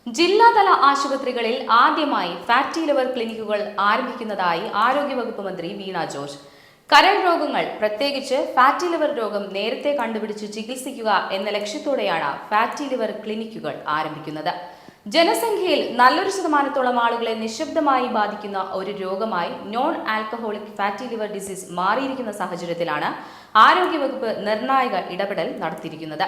ജില്ലാതല ആശുപത്രികളിൽ ആദ്യമായി ഫാറ്റി ലിവർ ക്ലിനിക്കുകൾ ആരംഭിക്കുന്നതായി ആരോഗ്യവകുപ്പ് മന്ത്രി വീണ ജോർജ്. കരൾ രോഗങ്ങൾ, പ്രത്യേകിച്ച് ഫാറ്റി ലിവർ രോഗം നേരത്തെ കണ്ടുപിടിച്ച് ചികിത്സിക്കുക എന്ന ലക്ഷ്യത്തോടെയാണ് ഫാറ്റി ലിവർ ക്ലിനിക്കുകൾ ആരംഭിക്കുന്നത്. ജനസംഖ്യയിൽ നല്ലൊരു ശതമാനത്തോളം ആളുകളെ നിശബ്ദമായി ബാധിക്കുന്ന ഒരു രോഗമായി non alcoholic fatty liver disease മാറിയിരിക്കുന്ന സാഹചര്യത്തിലാണ് ആരോഗ്യവകുപ്പ് നിർണായക ഇടപെടൽ നടത്തിയിരിക്കുന്നത്.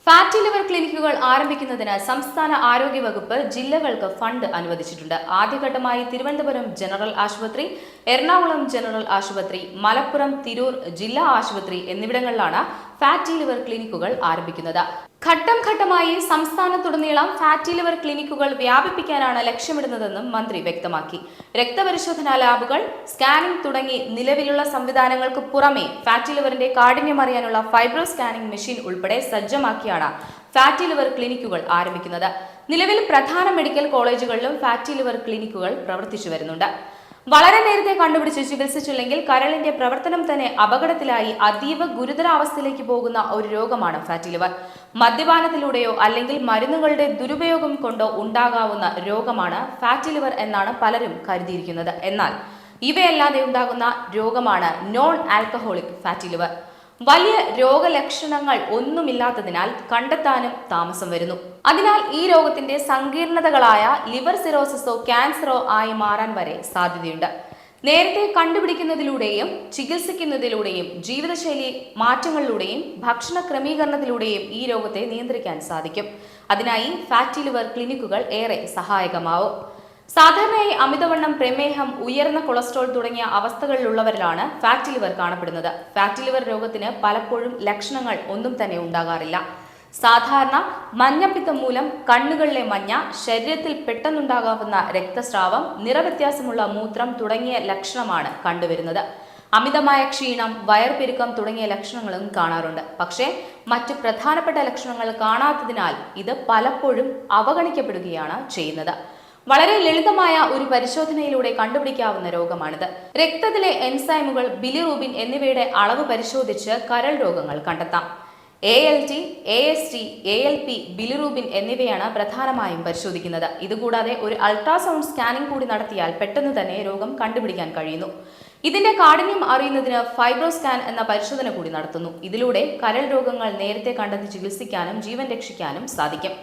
ഫാറ്റി ലിവർ ക്ലിനിക്കുകൾ ആരംഭിക്കുന്നതിന് സംസ്ഥാന ആരോഗ്യവകുപ്പ് ജില്ലകൾക്ക് ഫണ്ട് അനുവദിച്ചിട്ടുണ്ട്. ആദ്യഘട്ടമായി തിരുവനന്തപുരം ജനറൽ ആശുപത്രി, എറണാകുളം ജനറൽ ആശുപത്രി, മലപ്പുറം, തിരൂർ ജില്ലാ ആശുപത്രി എന്നിവിടങ്ങളിലാണ് ഫാറ്റി ലിവർ ക്ലിനിക്കുകൾ ആരംഭിക്കുന്നത്. ഘട്ടം ഘട്ടമായി സംസ്ഥാനത്തുടനീളം ഫാറ്റി ലിവർ ക്ലിനിക്കുകൾ വ്യാപിപ്പിക്കാനാണ് ലക്ഷ്യമിടുന്നതെന്നും മന്ത്രി വ്യക്തമാക്കി. രക്തപരിശോധനാ ലാബുകൾ, സ്കാനിംഗ് തുടങ്ങി നിലവിലുള്ള സംവിധാനങ്ങൾക്ക് പുറമെ ഫാറ്റി ലിവറിന്റെ കാഠിന്യം അറിയാനുള്ള ഫൈബ്രോ സ്കാനിംഗ് മെഷീൻ ഉൾപ്പെടെ സജ്ജമാക്കിയാണ് ഫാറ്റി ലിവർ ക്ലിനിക്കുകൾ ആരംഭിക്കുന്നത്. നിലവിൽ പ്രധാന മെഡിക്കൽ കോളേജുകളിലും ഫാറ്റി ലിവർ ക്ലിനിക്കുകൾ പ്രവർത്തിച്ചു വരുന്നുണ്ട്. വളരെ നേരത്തെ കണ്ടുപിടിച്ച് ചികിത്സിച്ചില്ലെങ്കിൽ കരളിന്റെ പ്രവർത്തനം തന്നെ അപകടത്തിലായി അതീവ ഗുരുതരാവസ്ഥയിലേക്ക് പോകുന്ന ഒരു രോഗമാണ് ഫാറ്റി ലിവർ. മദ്യപാനത്തിലൂടെയോ അല്ലെങ്കിൽ മരുന്നുകളുടെ ദുരുപയോഗം കൊണ്ടോ ഉണ്ടാകാവുന്ന രോഗമാണ് ഫാറ്റി ലിവർ എന്നാണ് പലരും കരുതിയിരിക്കുന്നത്. എന്നാൽ ഇവയല്ലാതെ ഉണ്ടാകുന്ന രോഗമാണ് നോൺ ആൽക്കഹോളിക് ഫാറ്റി ലിവർ. വലിയ രോഗലക്ഷണങ്ങൾ ഒന്നുമില്ലാത്തതിനാൽ കണ്ടെത്താനും താമസം വരുന്നു. അതിനാൽ ഈ രോഗത്തിന്റെ സങ്കീർണതകളായ ലിവർ സിറോസിസോ ക്യാൻസറോ ആയി മാറാൻ വരെ സാധ്യതയുണ്ട്. നേരത്തെ കണ്ടുപിടിക്കുന്നതിലൂടെയും ചികിത്സിക്കുന്നതിലൂടെയും ജീവിതശൈലി മാറ്റങ്ങളിലൂടെയും ഭക്ഷണ ക്രമീകരണത്തിലൂടെയും ഈ രോഗത്തെ നിയന്ത്രിക്കാൻ സാധിക്കും. അതിനായി ഫാറ്റി ലിവർ ക്ലിനിക്കുകൾ ഏറെ സഹായകമാവും. സാധാരണയായി അമിതവണ്ണം, പ്രമേഹം, ഉയർന്ന കൊളസ്ട്രോൾ തുടങ്ങിയ അവസ്ഥകളിലുള്ളവരിലാണ് ഫാറ്റി ലിവർ കാണപ്പെടുന്നത്. ഫാറ്റി ലിവർ രോഗത്തിന് പലപ്പോഴും ലക്ഷണങ്ങൾ ഒന്നും തന്നെ ഉണ്ടാകാറില്ല. സാധാരണ മഞ്ഞപ്പിത്തം മൂലം കണ്ണുകളിലെ മഞ്ഞ, ശരീരത്തിൽ പെട്ടെന്നുണ്ടാകാവുന്ന രക്തസ്രാവം, നിറവ്യത്യാസമുള്ള മൂത്രം തുടങ്ങിയ ലക്ഷണമാണ് കണ്ടുവരുന്നത്. അമിതമായ ക്ഷീണം, വയർപ്പെരുക്കം തുടങ്ങിയ ലക്ഷണങ്ങളും കാണാറുണ്ട്. പക്ഷേ മറ്റു പ്രധാനപ്പെട്ട ലക്ഷണങ്ങൾ കാണാത്തതിനാൽ ഇത് പലപ്പോഴും അവഗണിക്കപ്പെടുകയാണ് ചെയ്യുന്നത്. വളരെ ലളിതമായ ഒരു പരിശോധനയിലൂടെ കണ്ടുപിടിക്കാവുന്ന രോഗമാണിത്. രക്തത്തിലെ എൻസൈമുകൾ, ബിലിറൂബിൻ എന്നിവയുടെ അളവ് പരിശോധിച്ച് കരൾ രോഗങ്ങൾ കണ്ടെത്താം. ALT, AST, ALP, ബിലിറൂബിൻ എന്നിവയാണ് പ്രധാനമായും പരിശോധിക്കുന്നത്. ഇതുകൂടാതെ ഒരു അൾട്രാസൗണ്ട് സ്കാനിംഗ് കൂടി നടത്തിയാൽ പെട്ടെന്ന് തന്നെ രോഗം കണ്ടുപിടിക്കാൻ കഴിയുന്നു. ഇതിന്റെ കാഠിന്യം അറിയുന്നതിന് ഫൈബ്രോ സ്കാൻ എന്ന പരിശോധന കൂടി നടത്തുന്നു. ഇതിലൂടെ കരൾ രോഗങ്ങൾ നേരത്തെ കണ്ടെത്തി ചികിത്സിക്കാനും ജീവൻ രക്ഷിക്കാനും സാധിക്കും.